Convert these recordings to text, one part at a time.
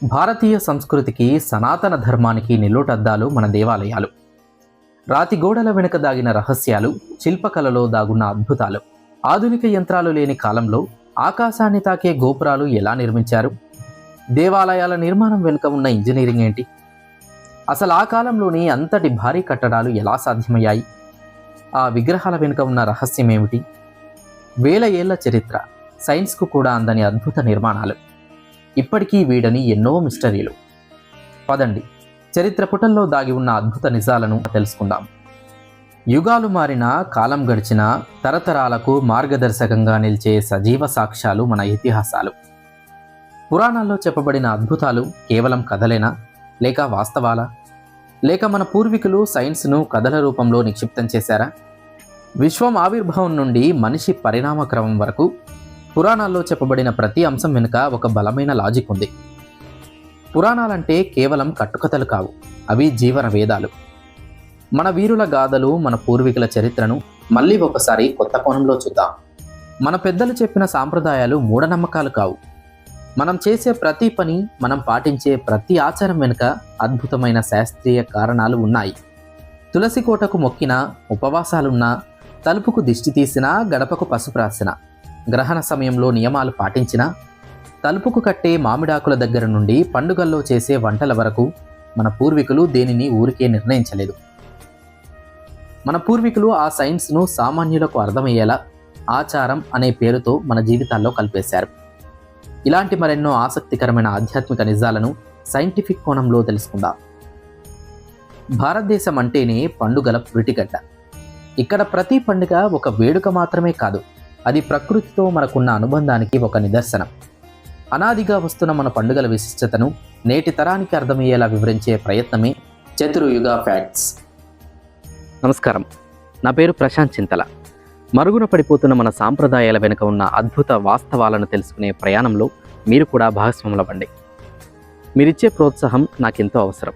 భారతీయ సంస్కృతికి, సనాతన ధర్మానికి నిలుటద్దాలు మన దేవాలయాలు. రాతి గోడల వెనుక దాగిన రహస్యాలు, శిల్పకళలో దాగున్న అద్భుతాలు. ఆధునిక యంత్రాలు లేని కాలంలో ఆకాశాన్ని తాకే గోపురాలు ఎలా నిర్మించారు? దేవాలయాల నిర్మాణం వెనుక ఉన్న ఇంజనీరింగ్ ఏంటి? అసలు ఆ కాలంలోని అంతటి భారీ కట్టడాలు ఎలా సాధ్యమయ్యాయి? ఆ విగ్రహాల వెనుక ఉన్న రహస్యం ఏమిటి? వేల ఏళ్ల చరిత్ర, సైన్స్కు కూడా అందని అద్భుత నిర్మాణాలు, ఇప్పటికీ వీడని ఎన్నో మిస్టరీలు. పదండి, చరిత్ర పుటల్లో దాగి ఉన్న అద్భుత నిజాలను తెలుసుకుందాం. యుగాలు మారినా, కాలం గడిచినా తరతరాలకు మార్గదర్శకంగా నిలిచే సజీవ సాక్ష్యాలు మన ఇతిహాసాలు. పురాణాల్లో చెప్పబడిన అద్భుతాలు కేవలం కథలేనా, లేక వాస్తవాలా? లేక మన పూర్వీకులు సైన్స్ను కథల రూపంలో నిక్షిప్తం చేశారా? విశ్వం ఆవిర్భావం నుండి మనిషి పరిణామ క్రమం వరకు పురాణాల్లో చెప్పబడిన ప్రతి అంశం వెనుక ఒక బలమైన లాజిక్ ఉంది. పురాణాలంటే కేవలం కట్టుకథలు కావు, అవి జీవన వేదాలు. మన వీరుల గాథలు, మన పూర్వీకుల చరిత్రను మళ్ళీ ఒకసారి కొత్త కోణంలో చూద్దాం. మన పెద్దలు చెప్పిన సాంప్రదాయాలు మూఢనమ్మకాలు కావు. మనం చేసే ప్రతి పని, మనం పాటించే ప్రతి ఆచారం వెనుక అద్భుతమైన శాస్త్రీయ కారణాలు ఉన్నాయి. తులసి కోటకు మొక్కినా, ఉపవాసాలున్నా, తలుపుకు దిష్టి తీసినా, గడపకు పసుపు రాసినా, గ్రహణ సమయంలో నియమాలు పాటించినా, తలుపుకు కట్టే మామిడాకుల దగ్గర నుండి పండుగల్లో చేసే వంటల వరకు మన పూర్వీకులు దేనిని ఊరికే నిర్ణయించలేదు. మన పూర్వీకులు ఆ సైన్స్ను సామాన్యులకు అర్థమయ్యేలా ఆచారం అనే పేరుతో మన జీవితాల్లో కలిపేశారు. ఇలాంటి మరెన్నో ఆసక్తికరమైన ఆధ్యాత్మిక నిజాలను సైంటిఫిక్ కోణంలో తెలుసుకుందాం. భారతదేశం అంటేనే పండుగల పురిటిగడ్డ. ఇక్కడ ప్రతి పండుగ ఒక వేడుక మాత్రమే కాదు, అది ప్రకృతితో మనకున్న అనుబంధానికి ఒక నిదర్శనం. అనాదిగా వస్తున్న మన పండుగల విశిష్టతను నేటి తరానికి అర్థమయ్యేలా వివరించే ప్రయత్నమే చతుర్యుగ ఫ్యాక్ట్స్. నమస్కారం, నా పేరు ప్రశాంత్ చింతల. మరుగున పడిపోతున్న మన సాంప్రదాయాల వెనుక ఉన్న అద్భుత వాస్తవాలను తెలుసుకునే ప్రయాణంలో మీరు కూడా భాగస్వాములవ్వండి. మీరిచ్చే ప్రోత్సాహం నాకెంతో అవసరం.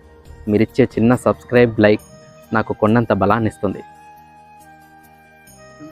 మీరిచ్చే చిన్న సబ్స్క్రైబ్, లైక్ నాకు కొన్నంత బలాన్ని ఇస్తుంది.